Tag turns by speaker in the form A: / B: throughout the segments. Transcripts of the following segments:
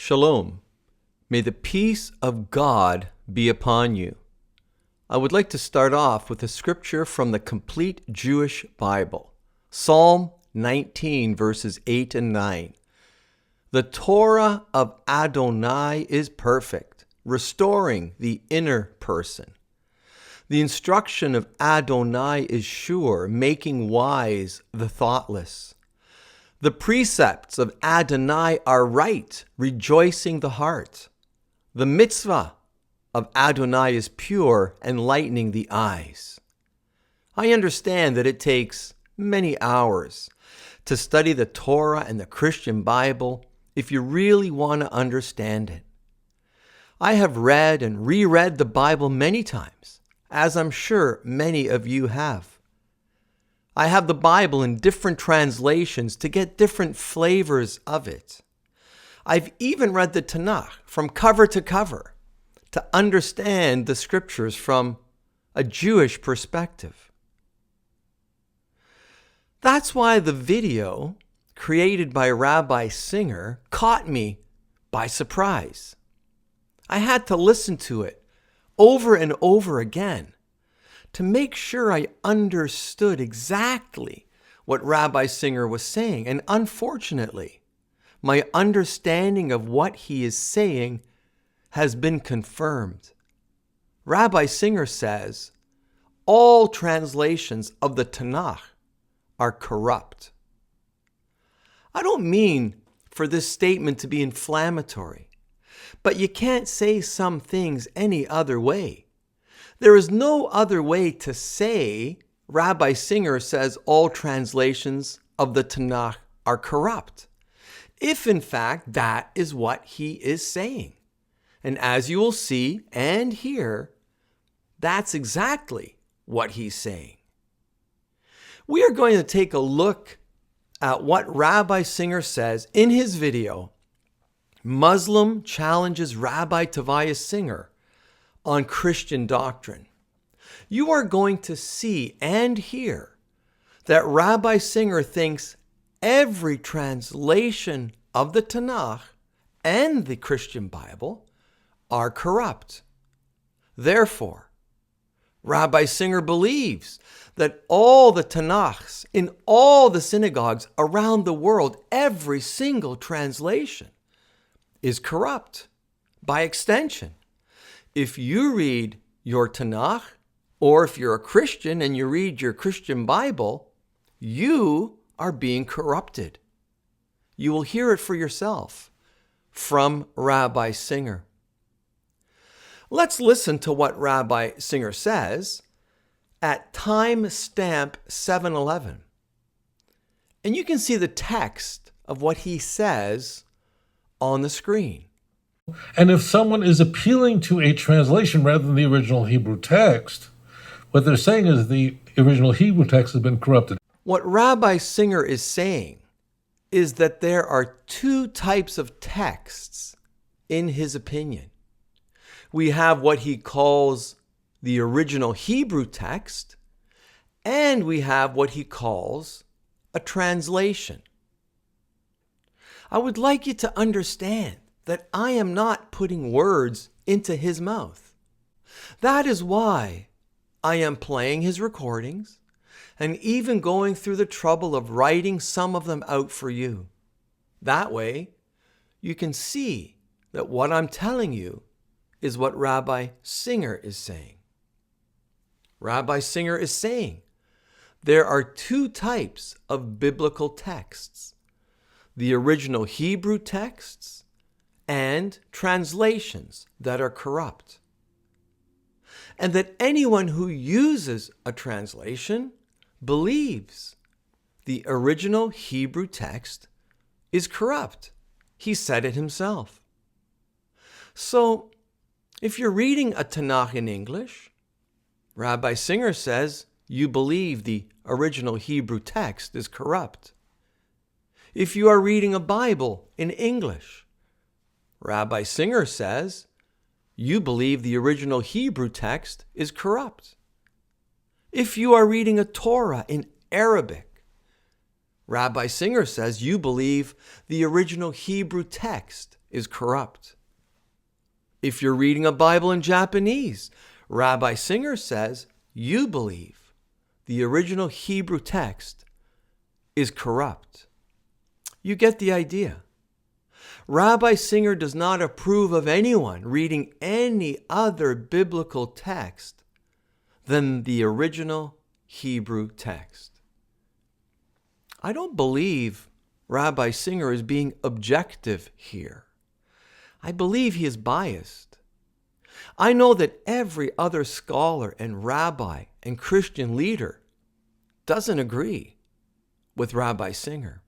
A: Shalom. May the peace of God be upon you. I would like to start off with a scripture from the Complete Jewish Bible, Psalm 19, verses 8 and 9. The Torah of Adonai is perfect, restoring the inner person. The instruction of Adonai is sure, making wise the thoughtless. The precepts of Adonai are right, rejoicing the heart. The mitzvah of Adonai is pure, enlightening the eyes. I understand that it takes many hours to study the Torah and the Christian Bible if you really want to understand it. I have read and reread the Bible many times, as I'm sure many of you have. I have the Bible in different translations to get different flavors of it. I've even read the Tanakh from cover to cover to understand the scriptures from a Jewish perspective. That's why the video created by Rabbi Singer caught me by surprise. I had to listen to it over and over again to make sure I understood exactly what Rabbi Singer was saying. And unfortunately, my understanding of what he is saying has been confirmed. Rabbi Singer says, all translations of the Tanakh are corrupt. I don't mean for this statement to be inflammatory, but you can't say some things any other way. There is no other way to say Rabbi Singer says all translations of the Tanakh are corrupt, if in fact that is what he is saying. And as you will see and hear, that's exactly what he's saying. We are going to take a look at what Rabbi Singer says in his video, Muslim Challenges Rabbi Tovia Singer on Christian Doctrine. You are going to see and hear that Rabbi Singer thinks every translation of the Tanakh and the Christian Bible are corrupt. Therefore, Rabbi Singer believes that all the Tanakhs in all the synagogues around the world, every single translation, is corrupt. By extension, if you read your Tanakh, or if you're a Christian and you read your Christian Bible, you are being corrupted. You will hear it for yourself from Rabbi Singer. Let's listen to what Rabbi Singer says at timestamp 7:11. And you can see the text of what he says on the screen.
B: And if someone is appealing to a translation rather than the original Hebrew text, what they're saying is the original Hebrew text has been corrupted.
A: What Rabbi Singer is saying is that there are two types of texts in his opinion. We have what he calls the original Hebrew text, and we have what he calls a translation. I would like you to understand that I am not putting words into his mouth. That is why I am playing his recordings and even going through the trouble of writing some of them out for you. That way, you can see that what I'm telling you is what Rabbi Singer is saying. Rabbi Singer is saying there are two types of biblical texts: the original Hebrew texts and translations that are corrupt. And that anyone who uses a translation believes the original Hebrew text is corrupt. He said it himself. So, if you're reading a Tanakh in English, Rabbi Singer says you believe the original Hebrew text is corrupt. If you are reading a Bible in English, Rabbi Singer says you believe the original Hebrew text is corrupt. If you are reading a Torah in Arabic, Rabbi Singer says you believe the original Hebrew text is corrupt. If you're reading a Bible in Japanese, Rabbi Singer says you believe the original Hebrew text is corrupt. You get the idea. Rabbi Singer does not approve of anyone reading any other biblical text than the original Hebrew text. I don't believe Rabbi Singer is being objective here. I believe he is biased. I know that every other scholar and rabbi and Christian leader doesn't agree with Rabbi Singer.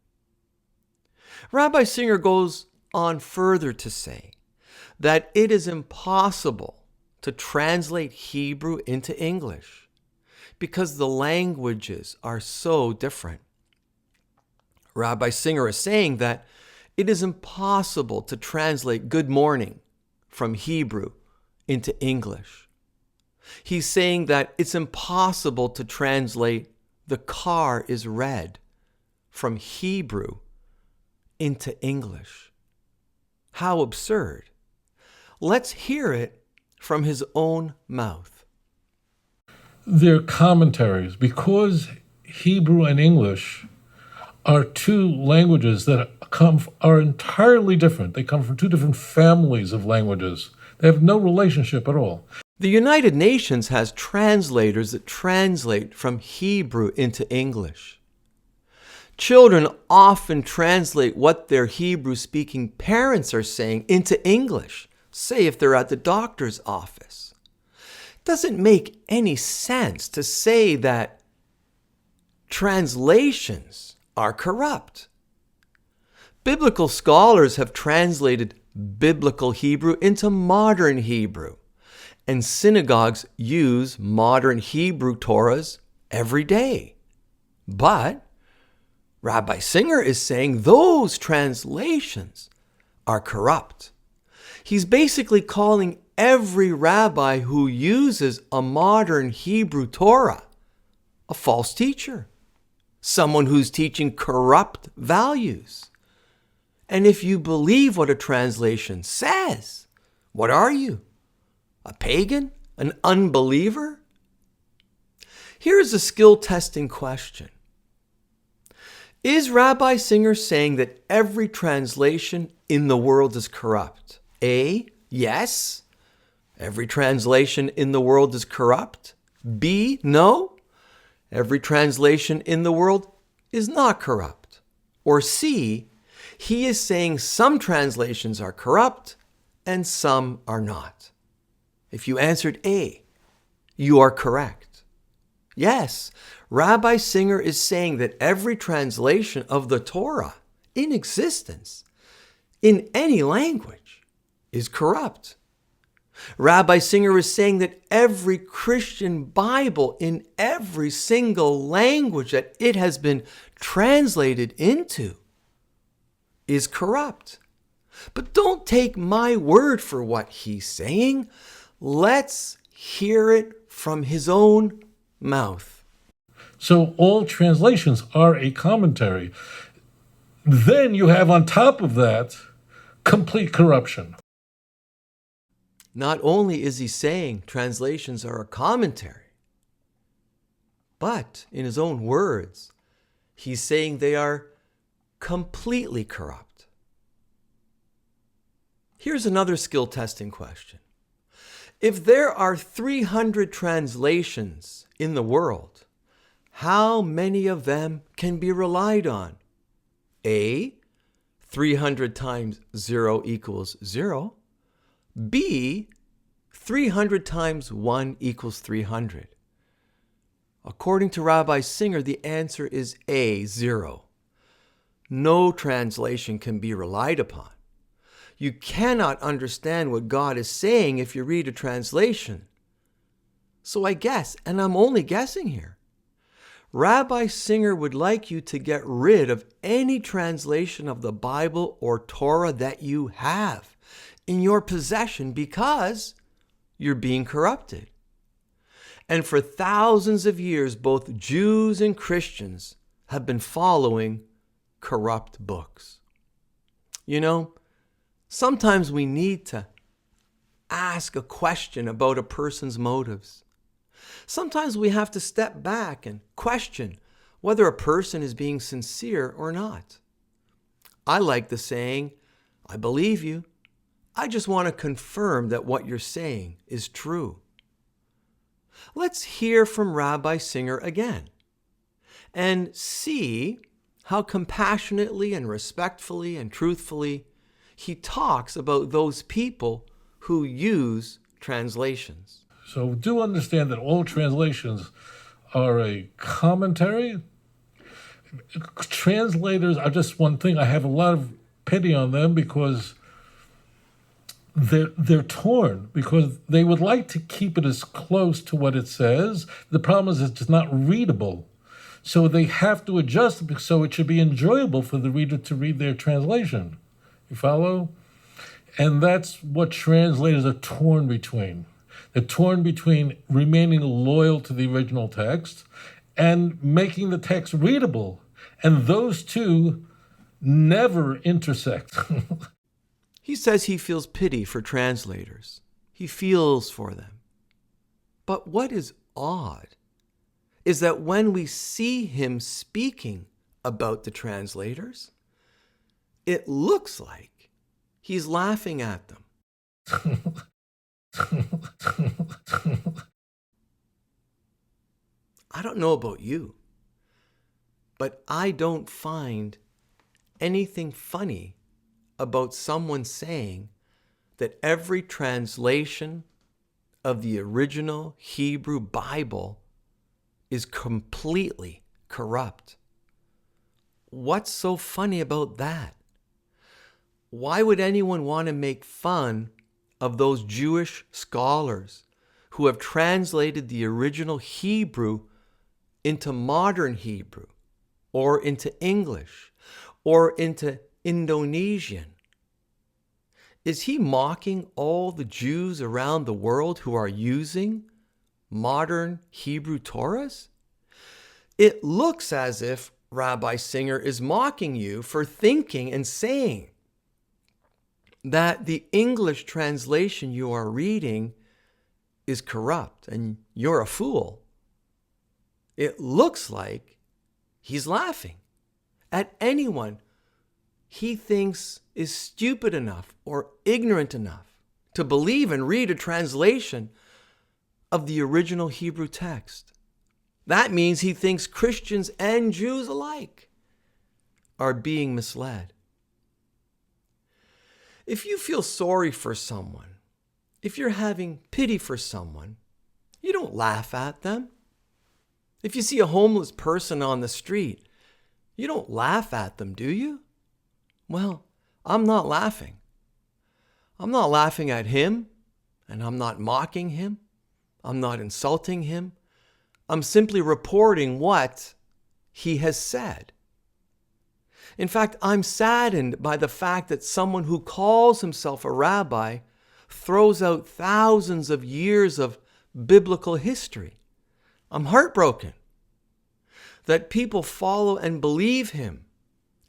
A: Rabbi Singer goes on further to say that it is impossible to translate Hebrew into English because the languages are so different. Rabbi Singer is saying that it is impossible to translate good morning from Hebrew into English. He's saying that it's impossible to translate the car is red from Hebrew into English. How absurd. Let's hear it from his own mouth.
B: They're commentaries because Hebrew and English are two languages that are entirely different. They come from two different families of languages. They have no relationship at all.
A: The United Nations has translators that translate from Hebrew into English. Children often translate what their Hebrew-speaking parents are saying into English, say if they're at the doctor's office. It doesn't make any sense to say that translations are corrupt. Biblical scholars have translated biblical Hebrew into modern Hebrew, and synagogues use modern Hebrew Torahs every day. But Rabbi Singer is saying those translations are corrupt. He's basically calling every rabbi who uses a modern Hebrew Torah a false teacher, someone who's teaching corrupt values. And if you believe what a translation says, what are you? A pagan? An unbeliever? Here's a skill testing question. Is Rabbi Singer saying that every translation in the world is corrupt? A, yes. Every translation in the world is corrupt. B, no. Every translation in the world is not corrupt. Or C, he is saying some translations are corrupt and some are not. If you answered A, you are correct. Yes, Rabbi Singer is saying that every translation of the Torah in existence, in any language, is corrupt. Rabbi Singer is saying that every Christian Bible in every single language that it has been translated into is corrupt. But don't take my word for what he's saying. Let's hear it from his own mouth.
B: So all translations are a commentary. Then you have on top of that complete corruption.
A: Not only is he saying translations are a commentary, but in his own words, he's saying they are completely corrupt. Here's another skill testing question. If there are 300 translations in the world, how many of them can be relied on? A, 300 times 0 equals 0. B, 300 times 1 equals 300. According to Rabbi Singer, the answer is A, 0. No translation can be relied upon. You cannot understand what God is saying if you read a translation. So I guess, and I'm only guessing here, Rabbi Singer would like you to get rid of any translation of the Bible or Torah that you have in your possession because you're being corrupted. And for thousands of years, both Jews and Christians have been following corrupt books. You know, Sometimes we need to ask a question about a person's motives. Sometimes we have to step back and question whether a person is being sincere or not. I like the saying, "I believe you. I just want to confirm that what you're saying is true." Let's hear from Rabbi Singer again and see how compassionately and respectfully and truthfully he talks about those people who use translations.
B: So do understand that all translations are a commentary. Translators are just one thing. I have a lot of pity on them because they're torn, because they would like to keep it as close to what it says. The problem is it's not readable. So they have to adjust it so it should be enjoyable for the reader to read their translation. You follow? And that's what translators are torn between. They're torn between remaining loyal to the original text and making the text readable. And those two never intersect.
A: He says he feels pity for translators. He feels for them. But what is odd is that when we see him speaking about the translators, it looks like he's laughing at them. I don't know about you, but I don't find anything funny about someone saying that every translation of the original Hebrew Bible is completely corrupt. What's so funny about that? Why would anyone want to make fun of those Jewish scholars who have translated the original Hebrew into modern Hebrew, or into English, or into Indonesian? Is he mocking all the Jews around the world who are using modern Hebrew Torahs? It looks as if Rabbi Singer is mocking you for thinking and saying that the English translation you are reading is corrupt and you're a fool. It looks like he's laughing at anyone he thinks is stupid enough or ignorant enough to believe and read a translation of the original Hebrew text. That means he thinks Christians and Jews alike are being misled. If you feel sorry for someone, if you're having pity for someone, you don't laugh at them. If you see a homeless person on the street, you don't laugh at them, do you? Well, I'm not laughing. I'm not laughing at him, and I'm not mocking him. I'm not insulting him. I'm simply reporting what he has said. In fact, I'm saddened by the fact that someone who calls himself a rabbi throws out thousands of years of biblical history. I'm heartbroken that people follow and believe him,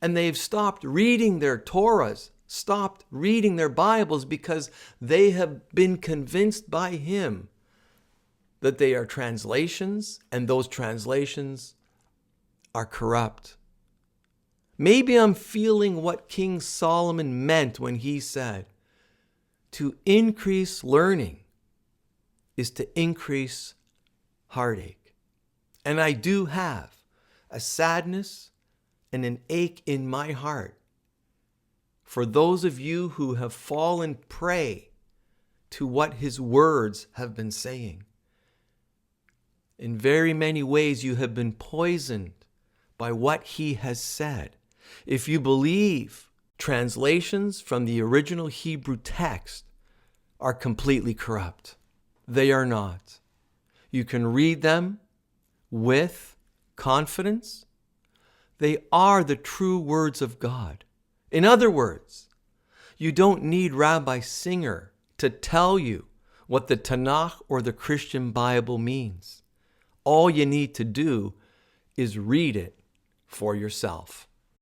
A: and they've stopped reading their Torahs, stopped reading their Bibles because they have been convinced by him that they are translations, and those translations are corrupt. Maybe I'm feeling what King Solomon meant when he said, to increase learning is to increase heartache. And I do have a sadness and an ache in my heart for those of you who have fallen prey to what his words have been saying. In very many ways, you have been poisoned by what he has said. If you believe translations from the original Hebrew text are completely corrupt, they are not. You can read them with confidence. They are the true words of God. In other words, you don't need Rabbi Singer to tell you what the Tanakh or the Christian Bible means. All you need to do is read it for yourself.